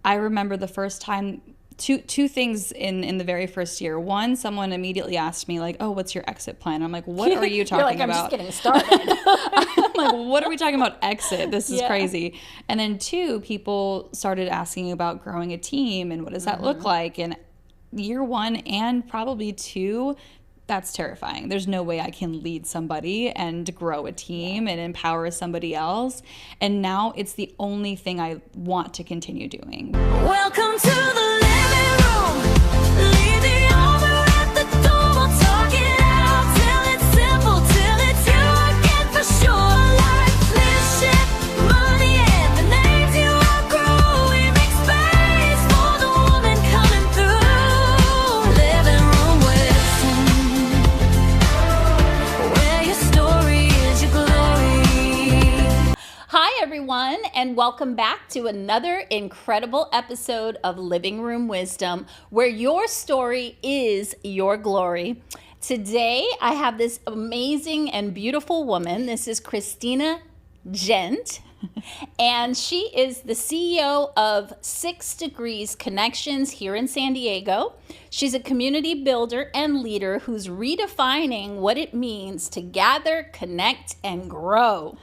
I remember the first time, two things in the very first year. One, someone immediately asked me like, oh, what's your exit plan? I'm like, what are you talking You're like, about? I'm just getting started. I'm like, what are we talking about exit? This is crazy. And then two, people started asking about growing a team and what does that look like? And year one and probably two, that's terrifying. There's no way I can lead somebody and grow a team and empower somebody else. And now it's the only thing I want to continue doing. Welcome to the living room. Leave the armor at the door. We'll talk it out till it's simple, till it's you again for sure. Life, mission, money, and the names you outgrow. We make space for the woman coming through. Living room wisdom, where your story is your glory. Hi, everyone, and welcome back to another incredible episode of Living Room Wisdom, where your story is your glory. Today, I have this amazing and beautiful woman. This is Kristina Gent, and she is the CEO of 6 Degrees Connections here in San Diego. She's a community builder and leader who's redefining what it means to gather, connect, and grow.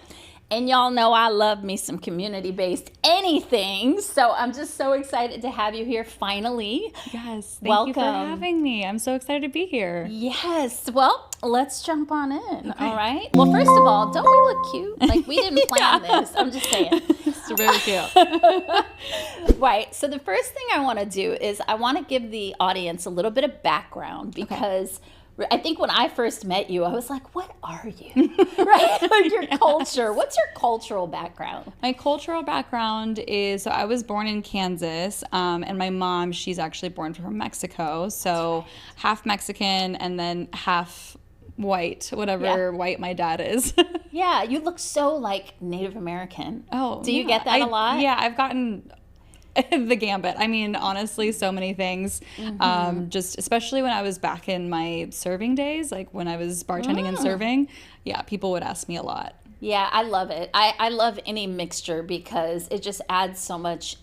And y'all know I love me some community-based anything. So I'm just so excited to have you here finally. Yes, thank you for Welcome. having me. I'm so excited to be here. Yes. Well, let's jump on in. Okay. All right. Well, first of all, don't we look cute? Like we didn't plan this. I'm just saying. It's very cute. Right. So the first thing I want to do is I want to give the audience a little bit of background because I think when I first met you, I was like, what are you? Right? Like your culture. What's your cultural background? My cultural background is, so I was born in Kansas, and my mom, she's actually born from Mexico. So half Mexican and then half white, whatever white my dad is. Yeah, you look so like Native American. Oh, do you get that a lot? Yeah, I've gotten the gambit. I mean, honestly, so many things. Just especially when I was back in my serving days, like when I was bartending and serving, people would ask me a lot. Yeah, I love it. I love any mixture because it just adds so much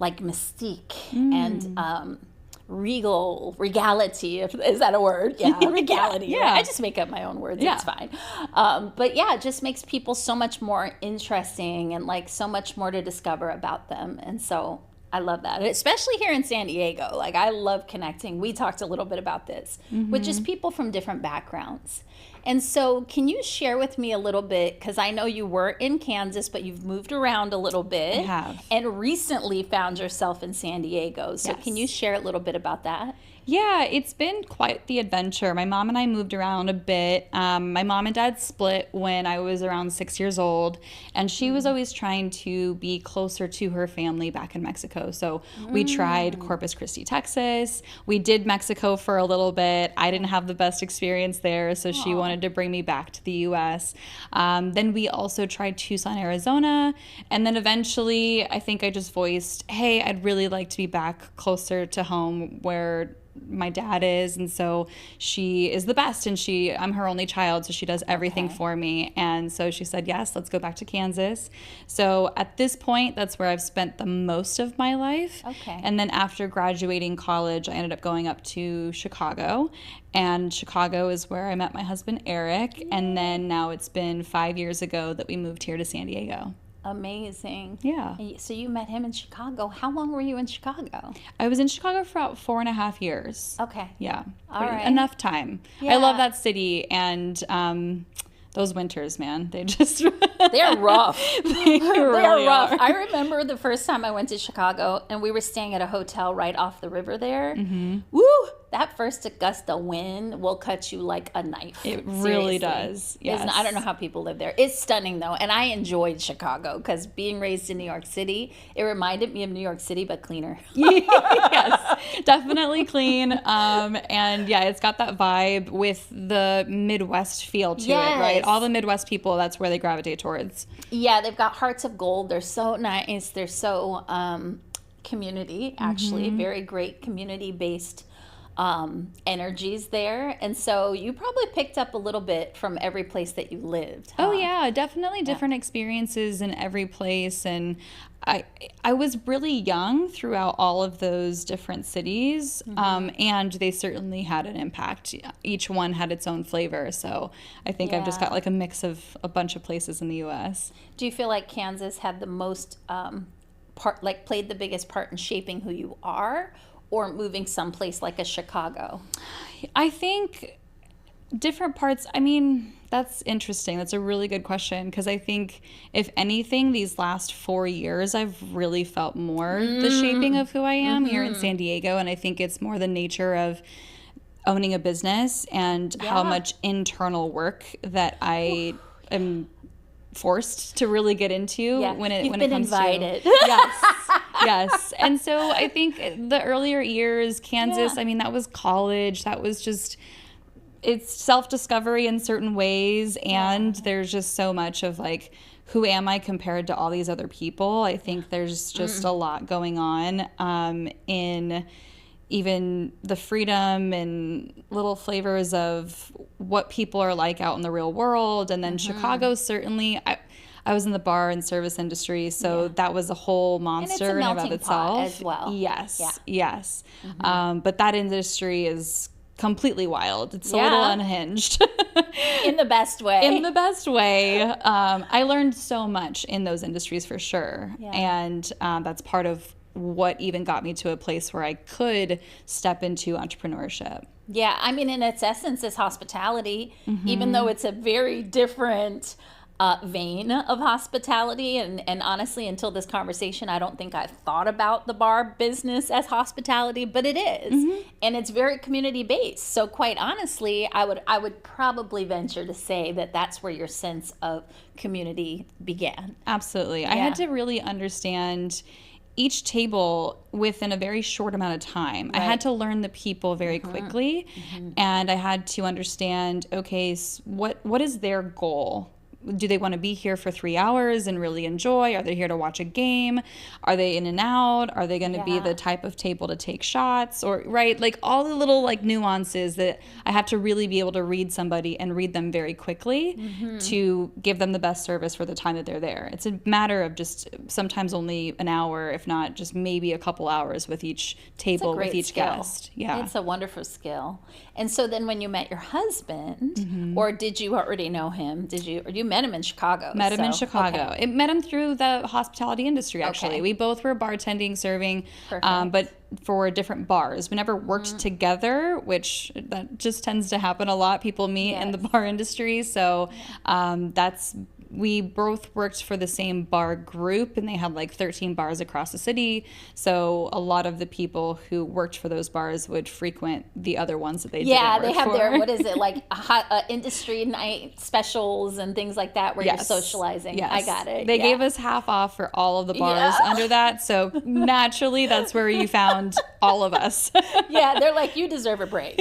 like mystique and regality. Is that a word? Yeah, regality. Yeah. Right? I just make up my own words. It's fine. But yeah, it just makes people so much more interesting and like so much more to discover about them. And so I love that, especially here in San Diego. Like I love connecting. We talked a little bit about this with just people from different backgrounds. And so can you share with me a little bit, because I know you were in Kansas, but you've moved around a little bit. I have. And recently found yourself in San Diego. So can you share a little bit about that? Yeah, it's been quite the adventure. My mom and I moved around a bit. My mom and dad split when I was around 6 years old, and she was always trying to be closer to her family back in Mexico. So we tried Corpus Christi, Texas. We did Mexico for a little bit. I didn't have the best experience there, so she wanted to bring me back to the U.S. Then we also tried Tucson, Arizona, and then eventually I think I just voiced, hey, I'd really like to be back closer to home where my dad is, and so she is the best, and I'm her only child, so she does everything for me. And so she said, yes, let's go back to Kansas. So at this point, that's where I've spent the most of my life. And then after graduating college, I ended up going up to Chicago, and Chicago is where I met my husband Eric. And then now it's been 5 years ago that we moved here to San Diego. Amazing. Yeah. So you met him in Chicago. How long were you in Chicago? I was in Chicago for about 4.5 years. Okay. Yeah. All right. Enough time. Yeah. I love that city, and those winters, man, they just... They're rough. They really are rough. are. I remember the first time I went to Chicago, and we were staying at a hotel right off the river there. Woo! That first gust of wind will cut you like a knife. It really does. Yes. I don't know how people live there. It's stunning, though, and I enjoyed Chicago because being raised in New York City, it reminded me of New York City, but cleaner. Yes, definitely clean. And yeah, it's got that vibe with the Midwest feel to it, right? All the Midwest people, that's where they gravitate towards. Yeah, they've got hearts of gold. They're so nice. They're so community, actually, very great community-based energies there. And so you probably picked up a little bit from every place that you lived. Oh yeah, definitely different experiences in every place. And I was really young throughout all of those different cities, and they certainly had an impact. Each one had its own flavor, so I think I've just got like a mix of a bunch of places in the U.S. Do you feel like Kansas had the most played the biggest part in shaping who you are, or moving someplace like a Chicago? I think different parts. I mean, that's interesting. That's a really good question, because I think if anything, these last 4 years, I've really felt more the shaping of who I am here in San Diego. And I think it's more the nature of owning a business and how much internal work that I am forced to really get into when it comes invited. to yes. And so I think the earlier years, Kansas, I mean, that was college. That was just, it's self-discovery in certain ways, and there's just so much of like, who am I compared to all these other people? I think there's just a lot going on in even the freedom and little flavors of what people are like out in the real world. And then Chicago, certainly, I was in the bar and service industry, so that was a whole monster in and of itself as well. Yes. But that industry is completely wild. It's a little unhinged. In the best way. In the best way. I learned so much in those industries for sure. And that's part of what even got me to a place where I could step into entrepreneurship. Yeah, I mean, in its essence, is hospitality, even though it's a very different vein of hospitality. And honestly, until this conversation, I don't think I've thought about the bar business as hospitality, but it is. And it's very community based. So quite honestly, I would probably venture to say that that's where your sense of community began. Absolutely. I had to really understand each table within a very short amount of time. I had to learn the people very quickly, and I had to understand, okay, what is their goal? Do they want to be here for 3 hours and really enjoy? Are they here to watch a game? Are they in and out? Are they going to be the type of table to take shots? Or, right, like all the little like nuances that I have to really be able to read somebody and read them very quickly to give them the best service for the time that they're there. It's a matter of just sometimes only an hour, if not just maybe a couple hours with each table, with each guest. Yeah. It's a wonderful skill. And so then when you met your husband, or did you already know him? You met him in Chicago? Met him in Chicago. Okay. It met him through the hospitality industry, actually. We both were bartending, serving, but for different bars. We never worked together, which that just tends to happen a lot. People meet in the bar industry. So we both worked for the same bar group, and they had like 13 bars across the city. So a lot of the people who worked for those bars would frequent the other ones that they didn't work they have for. their, what is it, like industry night specials and things like that where you're socializing. Yes. I got it. They gave us half off for all of the bars under that. So naturally, that's where you found all of us. They're like, you deserve a break.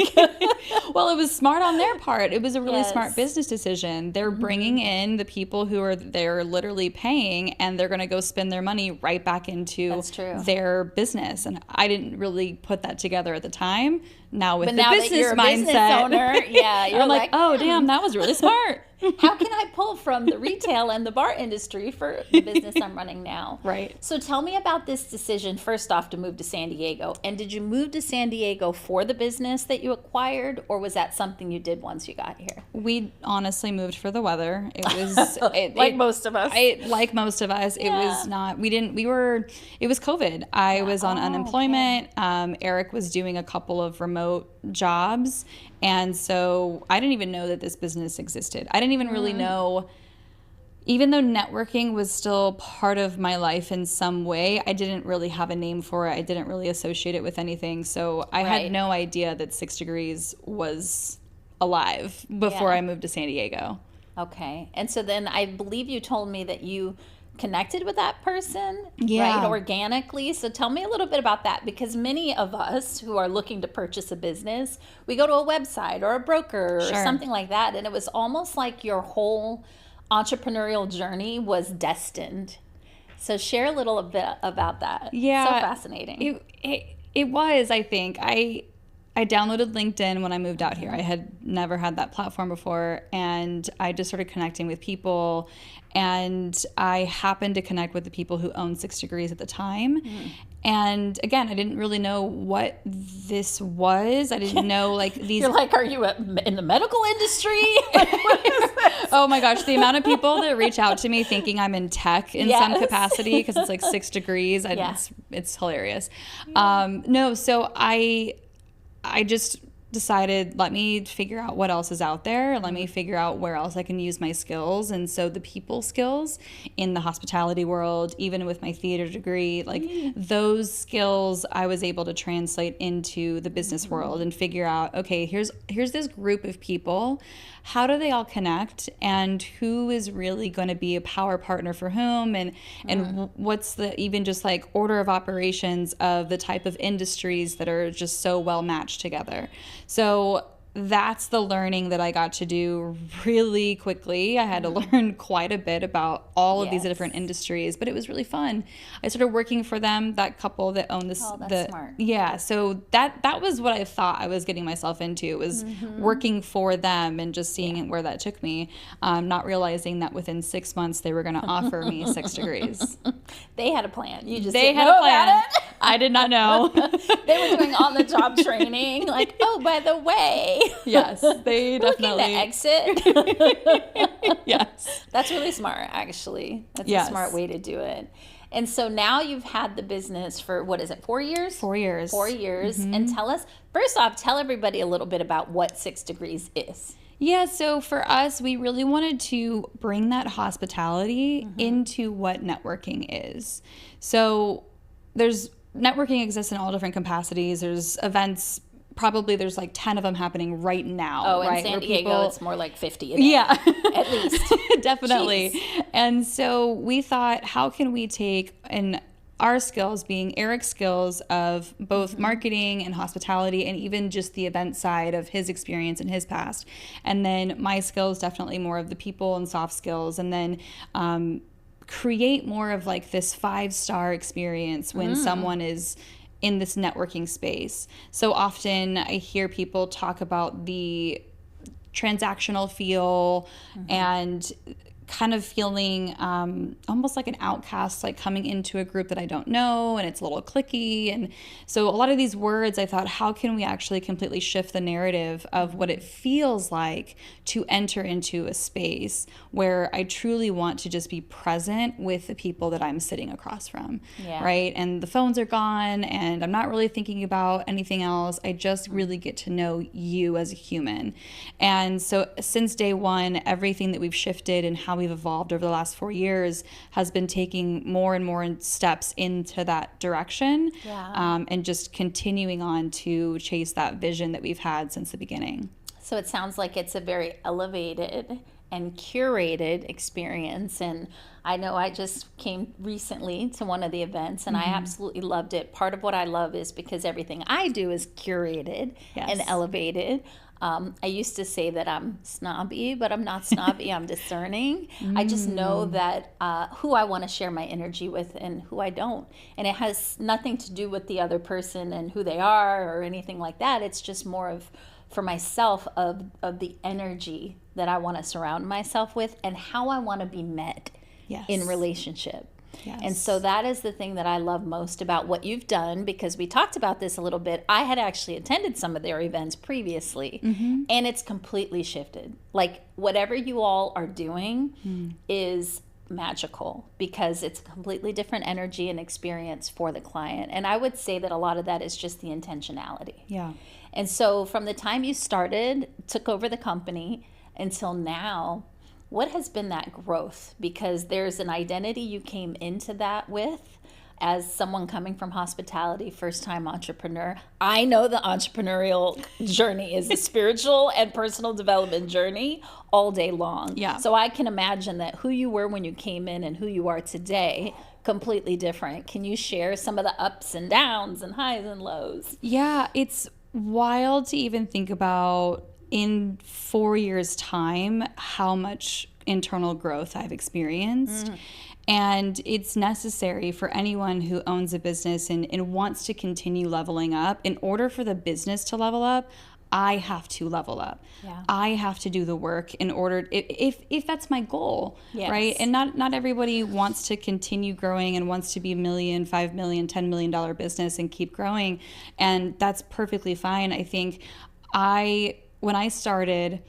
Well, it was smart on their part. It was a really smart business decision. They're bringing in the people who are they're literally paying, and they're going to go spend their money right back into their business. And I didn't really put that together at the time. Now with the business that you're a mindset, business owner, you're I'm like, oh damn, that was really smart. How can I pull from the retail and the bar industry for the business I'm running now? Right. So tell me about this decision, first off, to move to San Diego. And did you move to San Diego for the business that you acquired, or was that something you did once you got here? We honestly moved for the weather. It was like most of us. Like most of us, it was not. It was COVID. I was on unemployment. Eric was doing a couple of remote jobs, and so I didn't even know that this business existed. I didn't even really know, even though networking was still part of my life in some way, I didn't really have a name for it. I didn't really associate it with anything. So I had no idea that 6 Degrees was alive before I moved to San Diego. Okay. And so then I believe you told me that you connected with that person, right, organically. So tell me a little bit about that, because many of us who are looking to purchase a business, we go to a website or a broker or something like that, and it was almost like your whole entrepreneurial journey was destined. So share a little bit about that. Yeah. So fascinating. It was, I think. I downloaded LinkedIn when I moved out here. I had never had that platform before, and I just started connecting with people, and I happened to connect with the people who owned 6 Degrees at the time. And again, I didn't really know what this was. I didn't know like these. You're like, are you in the medical industry? Like, what is this? Oh my gosh, the amount of people that reach out to me thinking I'm in tech in some Yes. capacity because it's like 6 Degrees. Yeah. It's hilarious. No, so I just decided, let me figure out what else is out there. Let me figure out where else I can use my skills. And so the people skills in the hospitality world, even with my theater degree, like those skills I was able to translate into the business world and figure out, okay, here's this group of people. How do they all connect, and who is really going to be a power partner for whom, and what's the even just like order of operations of the type of industries that are just so well matched together. So that's the learning that I got to do really quickly. I had to learn quite a bit about all of these different industries, but it was really fun. I started working for them, that couple that owned this. Oh, that's smart. Yeah, so that was what I thought I was getting myself into, was working for them and just seeing where that took me, not realizing that within 6 months they were going to offer me 6 Degrees. They had a plan. You just They didn't had know a plan. about it. I did not know. They were doing on-the-job training. Like, oh, by the way, Yes, they looking to definitely. exit. Yes. That's really smart, actually. That's Yes. a smart way to do it. And so now you've had the business for, what is it, 4 years? 4 years. 4 years. And tell us, first off, tell everybody a little bit about what 6 Degrees is. Yeah, so for us, we really wanted to bring that hospitality into what networking is. So networking exists in all different capacities. There's events, probably there's like 10 of them happening right now. Oh, right? in San where Diego, people- it's more like 50 a day, Yeah. at least. Definitely. Jeez. And so we thought, how can we take our skills, being Eric's skills of both marketing and hospitality, and even just the event side of his experience in his past, and then my skills, definitely more of the people and soft skills, and then create more of like this 5-star experience when someone is in this networking space. So often I hear people talk about the transactional feel and kind of feeling almost like an outcast, like coming into a group that I don't know, and it's a little cliquey. And so a lot of these words, I thought, how can we actually completely shift the narrative of what it feels like to enter into a space where I truly want to just be present with the people that I'm sitting across from, right? And the phones are gone, and I'm not really thinking about anything else. I just really get to know you as a human. And so since day one, everything that we've shifted and how we've evolved over the last 4 years has been taking more and more steps into that direction, and just continuing on to chase that vision that we've had since the beginning. So it sounds like it's a very elevated and curated experience. And I know I just came recently to one of the events, and I absolutely loved it. Part of what I love is because everything I do is curated and elevated. I used to say that I'm snobby, but I'm not snobby. I'm discerning. I just know that who I want to share my energy with and who I don't. And it has nothing to do with the other person and who they are or anything like that. It's just more of, for myself, of the energy that I want to surround myself with and how I want to be met in relationship. Yes. And so that is the thing that I love most about what you've done, because we talked about this a little bit. I had actually attended some of their events previously, and it's completely shifted. Like, whatever you all are doing is magical, because it's a completely different energy and experience for the client. And I would say that a lot of that is just the intentionality. Yeah. And so from the time you started, took over the company, until now, what has been that growth? Because there's an identity you came into that with as someone coming from hospitality, first-time entrepreneur. I know the entrepreneurial journey is a spiritual and personal development journey all day long. Yeah. So I can imagine that who you were when you came in and who you are today, completely different. Can you share some of the ups and downs and highs and lows? Yeah, it's wild to even think about in 4 years' time how much internal growth I've experienced. And it's necessary for anyone who owns a business and wants to continue leveling up. In order for the business to level up, I have to level up. Yeah. I have to do the work in order, if that's my goal, Yes. right? And not everybody wants to continue growing and wants to be $1 million, $5 million, $10 million business and keep growing. And that's perfectly fine. I think when I started,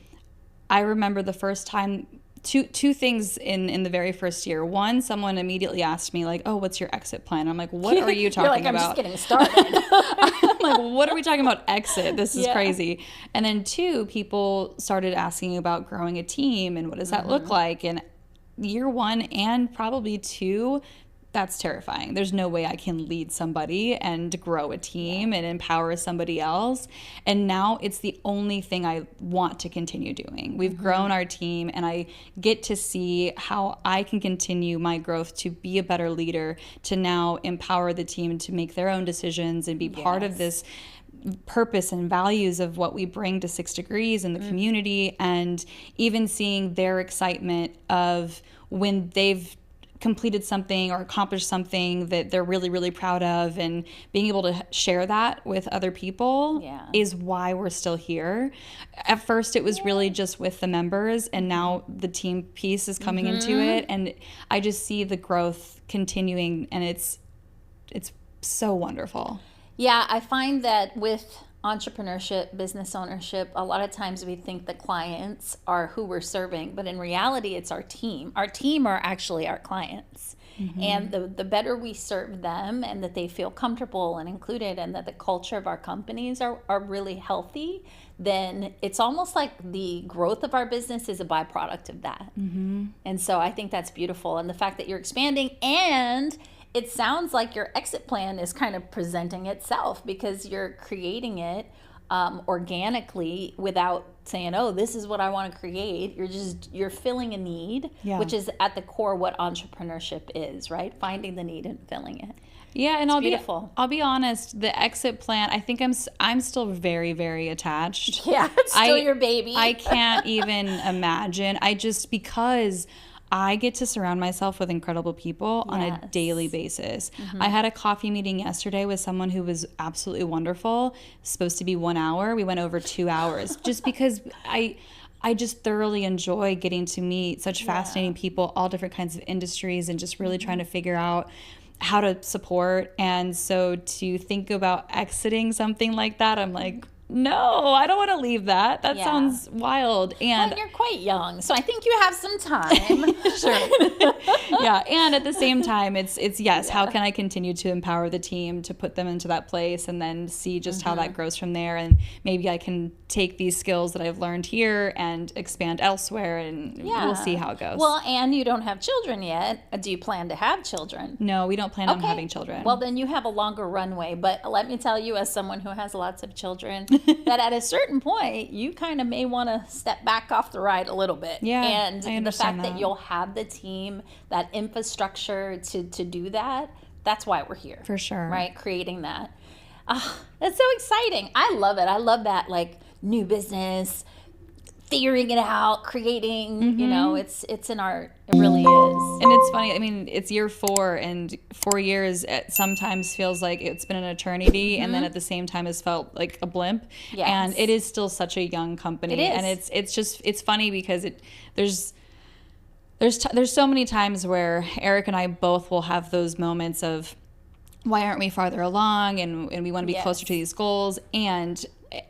I remember the first time, two things in the very first year. One, someone immediately asked me like, "Oh, what's your exit plan?" I'm like, "What are you talking You're like, I'm about?" just getting started. I'm like, "What are we talking about exit? This is crazy." And then two, people started asking about growing a team and what does that look like? And year one and probably two, that's terrifying. There's no way I can lead somebody and grow a team and empower somebody else. And now it's the only thing I want to continue doing. We've grown our team, and I get to see how I can continue my growth to be a better leader, to now empower the team to make their own decisions and be part of this purpose and values of what we bring to 6 Degrees in the community, and even seeing their excitement of when they've completed something or accomplished something that they're really, really proud of, and being able to share that with other people is why we're still here. At first, it was really just with the members, and now the team piece is coming into it, and I just see the growth continuing, and it's so wonderful. Yeah, I find that with entrepreneurship, business ownership, a lot of times we think the clients are who we're serving, but in reality, it's our team. Our team are actually our clients. And the better we serve them, and that they feel comfortable and included, and that the culture of our companies are really healthy, then it's almost like the growth of our business is a byproduct of that. And so I think that's beautiful. And the fact that you're expanding, and it sounds like your exit plan is kind of presenting itself, because you're creating it organically without saying, "Oh, this is what I want to create." You're filling a need, which is at the core what entrepreneurship is, right? Finding the need and filling it. Yeah, and beautiful. I'll be honest, the exit plan, I think I'm still very, very attached. Yeah, it's still your baby. I can't even imagine. Because I get to surround myself with incredible people on a daily basis. I had a coffee meeting yesterday with someone who was absolutely wonderful. Supposed to be 1 hour. We went over 2 hours just because I just thoroughly enjoy getting to meet such fascinating people, all different kinds of industries, and just really trying to figure out how to support. And so to think about exiting something like that, I'm like, no, I don't want to leave that. That sounds wild. And well, you're quite young, so I think you have some time. Sure. Yeah, and at the same time, it's yes, how can I continue to empower the team to put them into that place, and then see just how that grows from there, and maybe I can take these skills that I've learned here and expand elsewhere, and we'll see how it goes. Well, and you don't have children yet. Do you plan to have children? No, we don't plan on having children. Well, then you have a longer runway. But let me tell you, as someone who has lots of children, that at a certain point, you kind of may want to step back off the ride a little bit. Yeah, and I the fact understand that you'll have the team, that infrastructure to do that, that's why we're here. For sure. Right? Creating that. That's so exciting. I love it. I love that, like, new business, figuring it out, creating, you know, it's an art. It really is. And it's funny, I mean, it's year 4, and 4 years sometimes feels like it's been an eternity, and then at the same time has felt like a blimp. Yes. And it is still such a young company. It is. And it's funny because there's so many times where Eric and I both will have those moments of, why aren't we farther along, and we want to be closer to these goals. And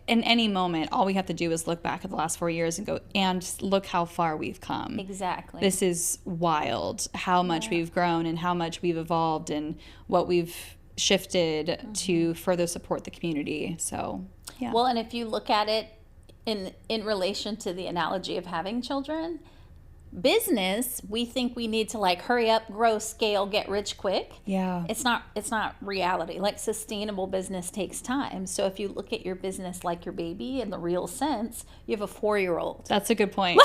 in any moment, all we have to do is look back at the last 4 years and go, and look how far we've come. Exactly. This is wild, how much we've grown and how much we've evolved and what we've shifted to further support the community. So, yeah. Well, and if you look at it in relation to the analogy of having children, business, we think we need to, like, hurry up, grow, scale, get rich quick. Yeah. It's not reality. Like, sustainable business takes time. So if you look at your business like your baby in the real sense, you have a 4-year-old. That's a good point.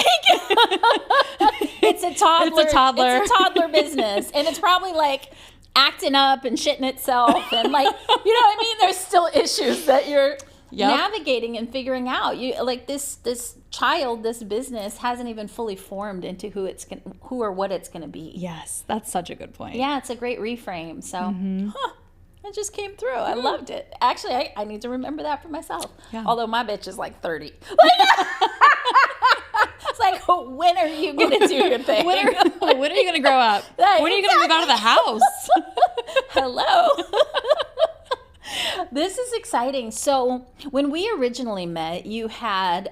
It's a toddler. It's a toddler. It's a toddler business. And it's probably, like, acting up and shitting itself. And, like, you know what I mean? There's still issues that you're navigating and figuring out. You, like, this child, this business, hasn't even fully formed into who or what it's going to be. Yes, that's such a good point. Yeah, it's a great reframe. So, it just came through. I loved it. Actually, I need to remember that for myself. Yeah. Although my bitch is like 30. It's like, when are you going to do your thing? When are you going to grow up? Right, When are you going to move out of the house? Hello. This is exciting. So when we originally met, you had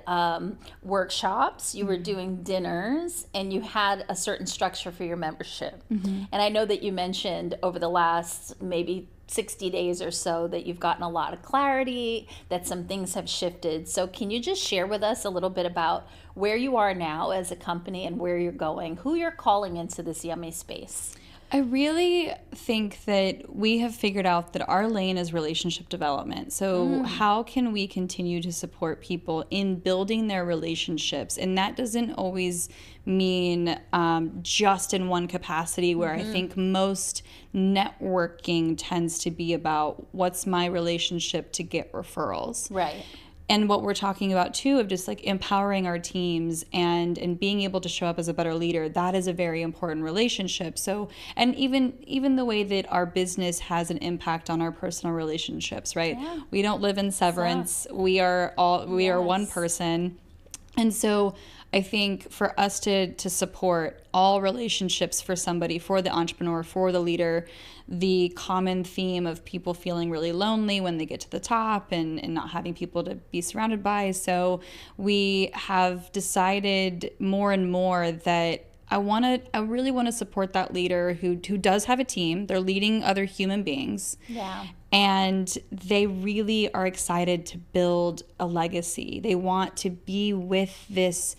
workshops, you were doing dinners, and you had a certain structure for your membership. And I know that you mentioned over the last maybe 60 days or so that you've gotten a lot of clarity, that some things have shifted. So can you just share with us a little bit about where you are now as a company and where you're going, who you're calling into this yummy space? I really think that we have figured out that our lane is relationship development. So how can we continue to support people in building their relationships? And that doesn't always mean just in one capacity, where I think most networking tends to be about what's my relationship to get referrals. Right. And what we're talking about too, of just like empowering our teams and being able to show up as a better leader, that is a very important relationship. So, and even the way that our business has an impact on our personal relationships, right? Yeah. We don't live in severance. We are one person. And so I think for us to support all relationships for somebody, for the entrepreneur, for the leader, the common theme of people feeling really lonely when they get to the top and not having people to be surrounded by. So we have decided more and more that I really want to support that leader who does have a team. They're leading other human beings. Yeah. And they really are excited to build a legacy. They want to be with this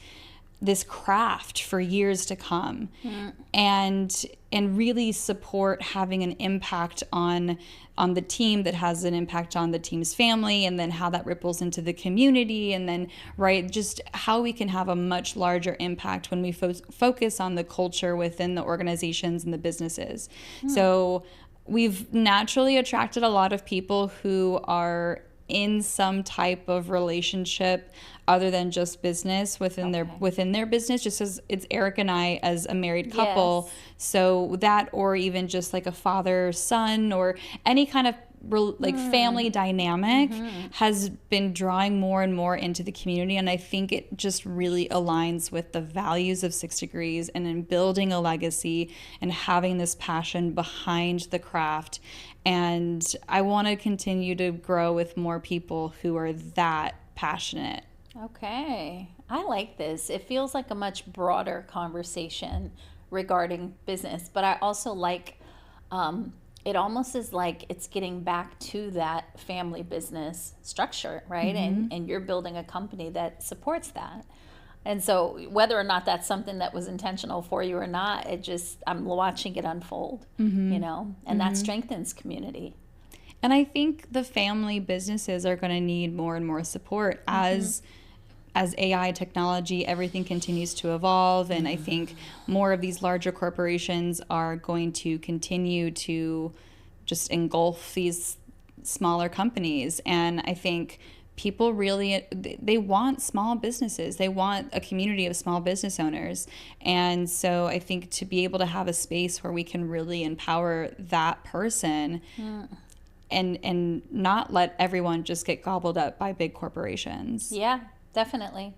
craft for years to come, and really support having an impact on the team that has an impact on the team's family, and then how that ripples into the community, and then just how we can have a much larger impact when we focus on the culture within the organizations and the businesses. So we've naturally attracted a lot of people who are in some type of relationship other than just business within their business, just as it's Eric and I as a married couple. Yes. So that, or even just like a father son, or any kind of family dynamic has been drawing more and more into the community. And I think it just really aligns with the values of 6 Degrees, and in building a legacy and having this passion behind the craft. And I want to continue to grow with more people who are that passionate. Okay. I like this. It feels like a much broader conversation regarding business, but I also like it almost is like it's getting back to that family business structure, right? And you're building a company that supports that. And so whether or not that's something that was intentional for you or not, I'm watching it unfold, and that strengthens community. And I think the family businesses are going to need more and more support as AI technology, everything continues to evolve. And I think more of these larger corporations are going to continue to just engulf these smaller companies. And I think people really, they want small businesses. They want a community of small business owners. And so I think to be able to have a space where we can really empower that person and not let everyone just get gobbled up by big corporations. Yeah, definitely.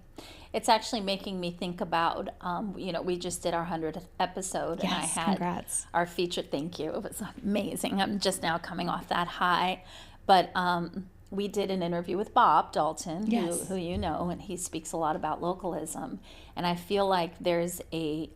It's actually making me think about, we just did our 100th episode, and I Yes, had congrats. our featured, thank you. It was amazing. I'm just now coming off that high. But we did an interview with Bob Dalton, Yes. who you know, and he speaks a lot about localism. And I feel like there's a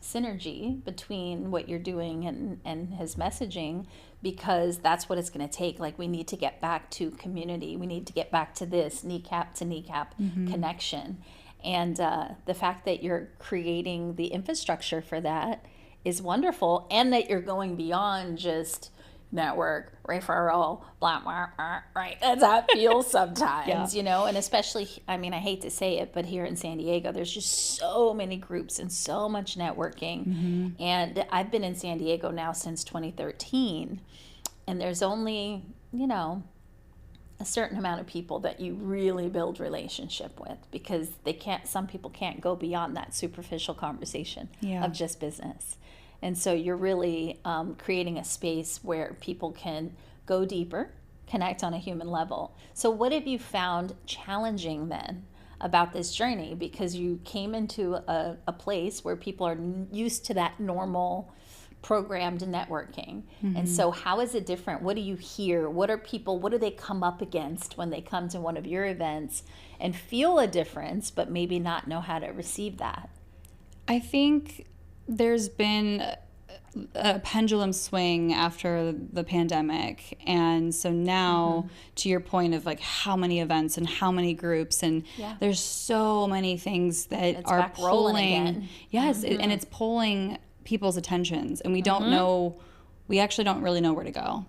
synergy between what you're doing and his messaging, because that's what it's going to take. Like, we need to get back to community. We need to get back to this kneecap to kneecap connection. And the fact that you're creating the infrastructure for that is wonderful, and that you're going beyond just network, referral, blah, blah, blah, right? That's how it feels sometimes, and especially, I hate to say it, but here in San Diego, there's just so many groups and so much networking. And I've been in San Diego now since 2013, and there's only, a certain amount of people that you really build relationship with, because some people can't go beyond that superficial conversation of just business. And so you're really creating a space where people can go deeper, connect on a human level. So what have you found challenging then about this journey? Because you came into a place where people are used to that normal programmed networking. And so how is it different? What do you hear? What do they come up against when they come to one of your events and feel a difference, but maybe not know how to receive that? I think there's been a pendulum swing after the pandemic. And so now, to your point of like how many events and how many groups, and there's so many things that are back rolling pulling. again. Yes, and it's pulling people's attentions, and we actually don't really know where to go.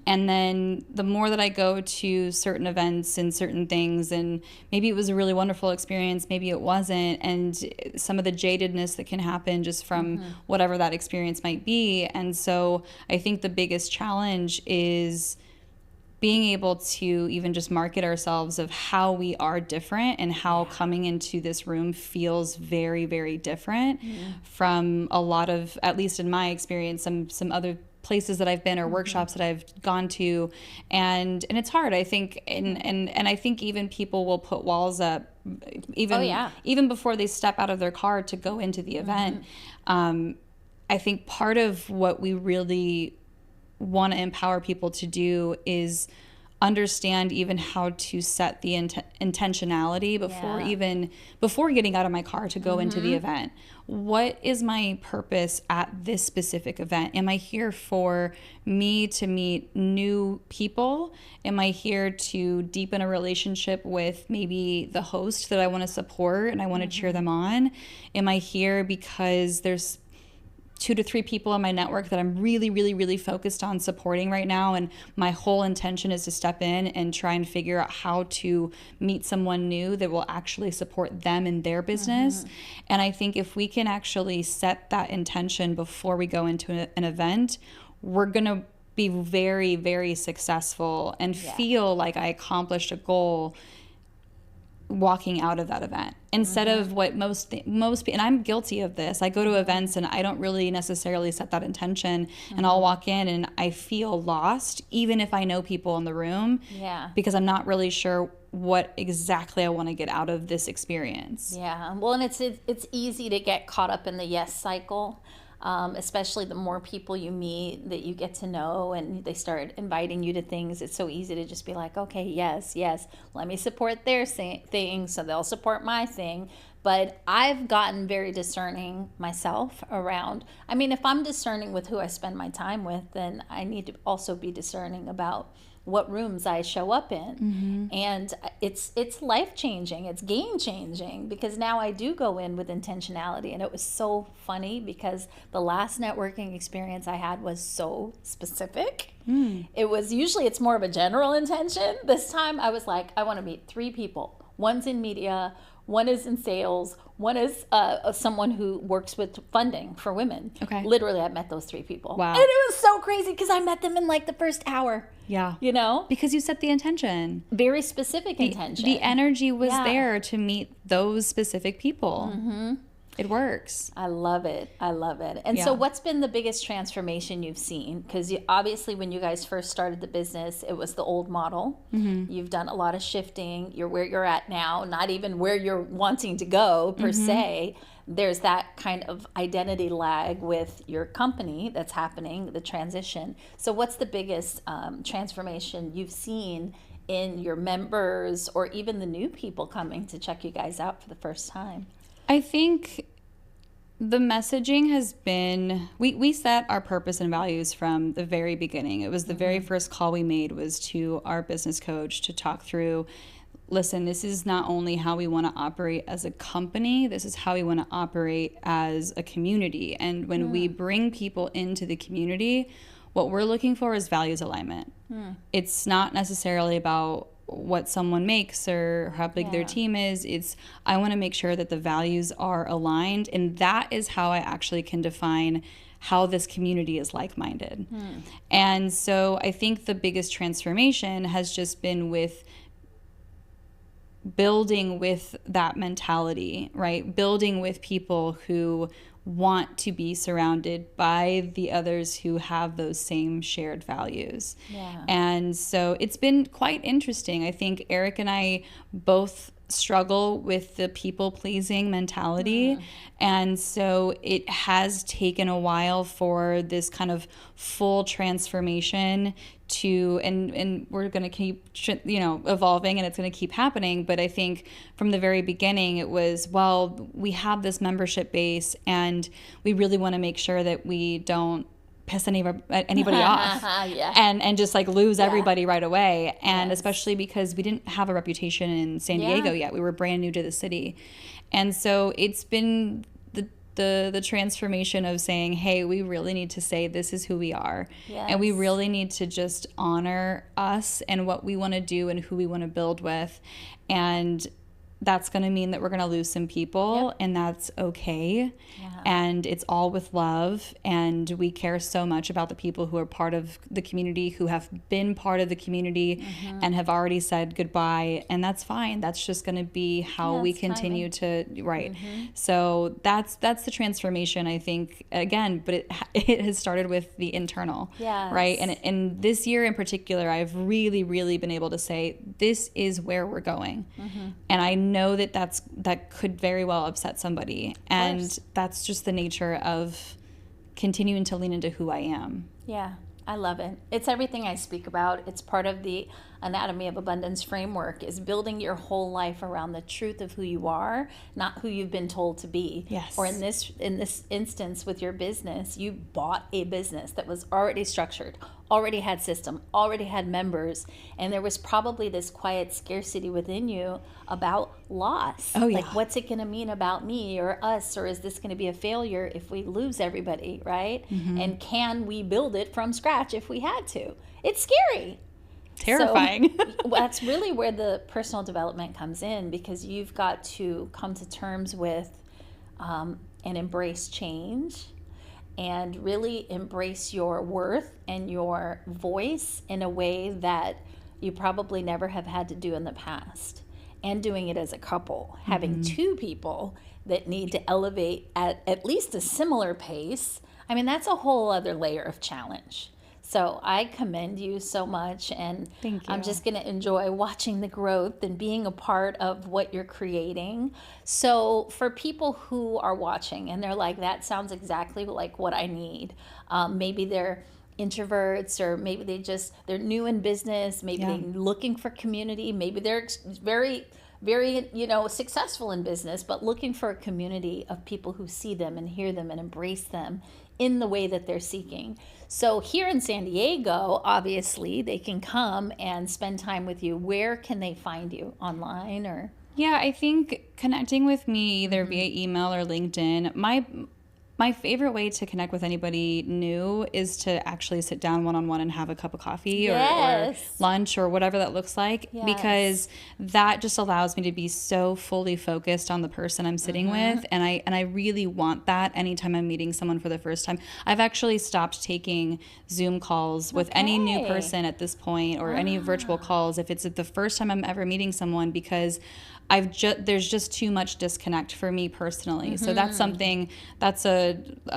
And then the more that I go to certain events and certain things, and maybe it was a really wonderful experience, maybe it wasn't, and some of the jadedness that can happen just from whatever that experience might be. And so I think the biggest challenge is being able to even just market ourselves of how we are different, and how coming into this room feels very, very different from a lot of, at least in my experience, some other places that I've been or workshops that I've gone to. And it's hard, I think, and I think even people will put walls up even before they step out of their car to go into the event. I think part of what we really want to empower people to do is understand even how to set the intentionality before getting out of my car to go into the event. What is my purpose at this specific event? Am I here for me to meet new people? Am I here to deepen a relationship with maybe the host that I want to support and I want to cheer them on? Am I here because there's 2 to 3 people in my network that I'm really, really, really focused on supporting right now, and my whole intention is to step in and try and figure out how to meet someone new that will actually support them in their business. And I think if we can actually set that intention before we go into an event, we're going to be very, very successful and feel like I accomplished a goal walking out of that event, instead of what most and I'm guilty of this. I go to events and I don't really necessarily set that intention, and I'll walk in and I feel lost, even if I know people in the room, because I'm not really sure what exactly I want to get out of this experience. Well, and it's easy to get caught up in the yes cycle. Especially the more people you meet that you get to know and they start inviting you to things, it's so easy to just be like, okay, yes, let me support their thing so they'll support my thing. But I've gotten very discerning myself around, I mean, if I'm discerning with who I spend my time with, then I need to also be discerning about what rooms I show up in. And it's life-changing, it's game-changing, because now I do go in with intentionality. And it was so funny because the last networking experience I had was so specific. It was usually, it's more of a general intention. This time I was like, I want to meet 3 people. One's in media, one is in sales, one is someone who works with funding for women. Okay. Literally, I met those 3 people. Wow. And it was so crazy because I met them in like the first hour. Yeah. You know? Because you set the intention. Very specific intention. The energy was there to meet those specific people. It works. I love it. And so what's been the biggest transformation you've seen? Because obviously when you guys first started the business, it was the old model. You've done a lot of shifting. You're where you're at now, not even where you're wanting to go per se. There's that kind of identity lag with your company that's happening, the transition. So what's the biggest transformation you've seen in your members or even the new people coming to check you guys out for the first time? I think the messaging has been, we set our purpose and values from the very beginning. It was the very first call we made was to our business coach to talk through, listen, this is not only how we want to operate as a company, this is how we want to operate as a community. And when we bring people into the community, what we're looking for is values alignment. It's not necessarily about what someone makes or how big their team is. It's, I want to make sure that the values are aligned, and that is how I actually can define how this community is like-minded. And so I think the biggest transformation has just been with building with that mentality, right? Building with people who want to be surrounded by the others who have those same shared values. Yeah. And so it's been quite interesting. I think Eric and I both struggle with the people-pleasing mentality. And so it has taken a while for this kind of full transformation to, and we're going to keep, evolving, and it's going to keep happening. But I think from the very beginning, it was, well, we have this membership base and we really want to make sure that we don't piss anybody off Yeah. and just like lose everybody right away. And especially because we didn't have a reputation in San Diego yet. We were brand new to the city. And so it's been the transformation of saying, hey, we really need to say this is who we are. And we really need to just honor us and what we want to do and who we want to build with. And that's going to mean that we're going to lose some people, and that's okay. And it's all with love. And we care so much about the people who are part of the community, who have been part of the community and have already said goodbye. And that's fine. That's just going to be how we continue to, right. So that's the transformation, I think, again, but it has started with the internal, right? And this year in particular, I've really, really been able to say, this is where we're going. And I know that could very well upset somebody, and that's just the nature of continuing to lean into who I am. Yeah, I love it. It's everything I speak about. It's part of the Anatomy of Abundance framework, is building your whole life around the truth of who you are, not who you've been told to be. Yes. Or in this instance with your business, you bought a business that was already structured, already had system, already had members, and there was probably this quiet scarcity within you about loss. Oh, yeah. Like, what's it going to mean about me or us, or is this going to be a failure if we lose everybody, right? And can we build it from scratch if we had to? It's scary. Terrifying. So, that's really where the personal development comes in, because you've got to come to terms with and embrace change, and really embrace your worth and your voice in a way that you probably never have had to do in the past. And doing it as a couple, having two people that need to elevate at least a similar pace. I mean, that's a whole other layer of challenge. So I commend you so much, and Thank you. I'm just going to enjoy watching the growth and being a part of what you're creating. So for people who are watching and they're like, that sounds exactly like what I need. Maybe they're introverts, or maybe they're new in business. Maybe they're looking for community. Maybe they're very, very, successful in business, but looking for a community of people who see them and hear them and embrace them in the way that they're seeking. So here in San Diego, obviously, they can come and spend time with you. Where can they find you? Online or? Yeah, I think connecting with me either via email or LinkedIn. My favorite way to connect with anybody new is to actually sit down one-on-one and have a cup of coffee or lunch or whatever that looks like, because that just allows me to be so fully focused on the person I'm sitting with. And I really want that anytime I'm meeting someone for the first time. I've actually stopped taking Zoom calls with any new person at this point, or any virtual calls if it's the first time I'm ever meeting someone, because there's just too much disconnect for me personally. So that's something, that's a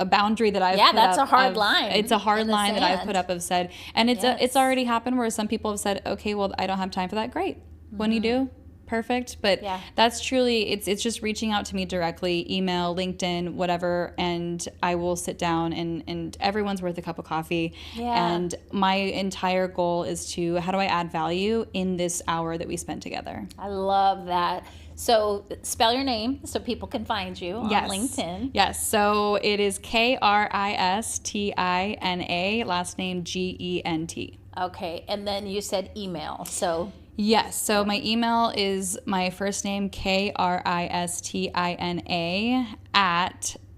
boundary that I've put up. Yeah, that's a hard line. It's a hard line that I've put up of said, and it's already happened where some people have said, okay, well, I don't have time for that. Great. When you do, perfect. But that's truly, it's just reaching out to me directly, email, LinkedIn, whatever, and I will sit down and everyone's worth a cup of coffee. And my entire goal is to, how do I add value in this hour that we spent together? I love that. So spell your name so people can find you on LinkedIn. Yes. So it is Kristina, last name Gent. Okay. And then you said email. So yes. So my email is my first name, Kristina,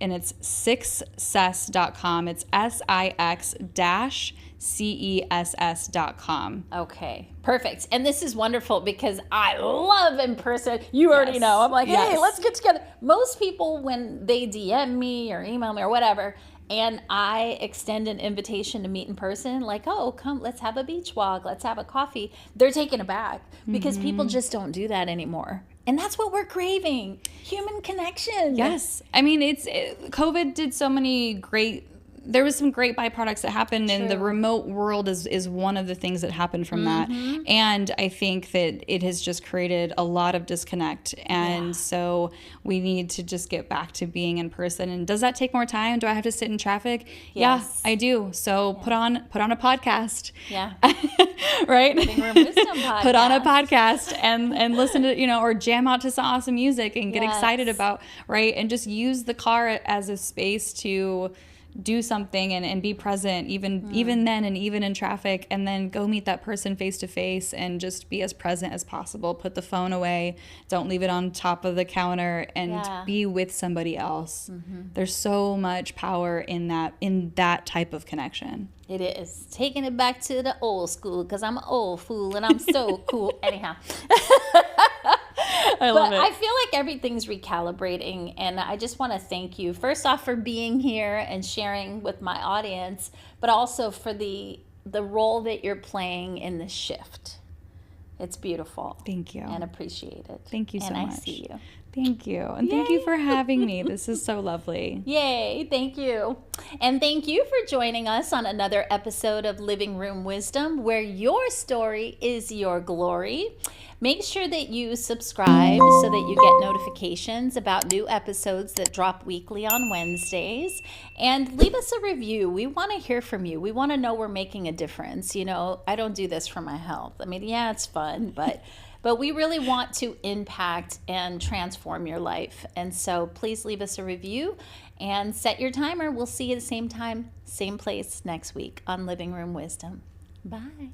and it's sixcess.com. It's six-cess.com. Okay, perfect. And this is wonderful because I love in person. You already know. I'm like, hey, let's get together. Most people, when they DM me or email me or whatever, and I extend an invitation to meet in person, like, oh, come, let's have a beach walk, let's have a coffee, they're taken aback because people just don't do that anymore. And that's what we're craving, human connection. Yes. I mean, COVID did so many there was some great byproducts that happened, and the remote world is one of the things that happened from that. And I think that it has just created a lot of disconnect. And so we need to just get back to being in person. And does that take more time? Do I have to sit in traffic? Yes. Yeah, I do. So put on a podcast. Yeah. Right? Living Room Wisdom podcast. Put on a podcast and listen to, or jam out to some awesome music and get Yes. excited about, right? And just use the car as a space to do something and be present even then, and even in traffic, and then go meet that person face to face and just be as present as possible. Put the phone away, don't leave it on top of the counter, and be with somebody else. There's so much power in that type of connection. It is. Taking it back to the old school, because I'm an old fool and I'm so cool. Anyhow. I love But it. I feel like everything's recalibrating, and I just want to thank you, first off, for being here and sharing with my audience, but also for the role that you're playing in this shift. It's beautiful. Thank you. And appreciate it. Thank you so and much. I see you. Thank you. And thank you for having me. This is so lovely. Yay, thank you. And thank you for joining us on another episode of Living Room Wisdom, where your story is your glory. Make sure that you subscribe so that you get notifications about new episodes that drop weekly on Wednesdays. And leave us a review. We want to hear from you. We want to know we're making a difference. I don't do this for my health. I mean, yeah, it's fun, but we really want to impact and transform your life. And so please leave us a review and set your timer. We'll see you at the same time, same place next week on Living Room Wisdom. Bye.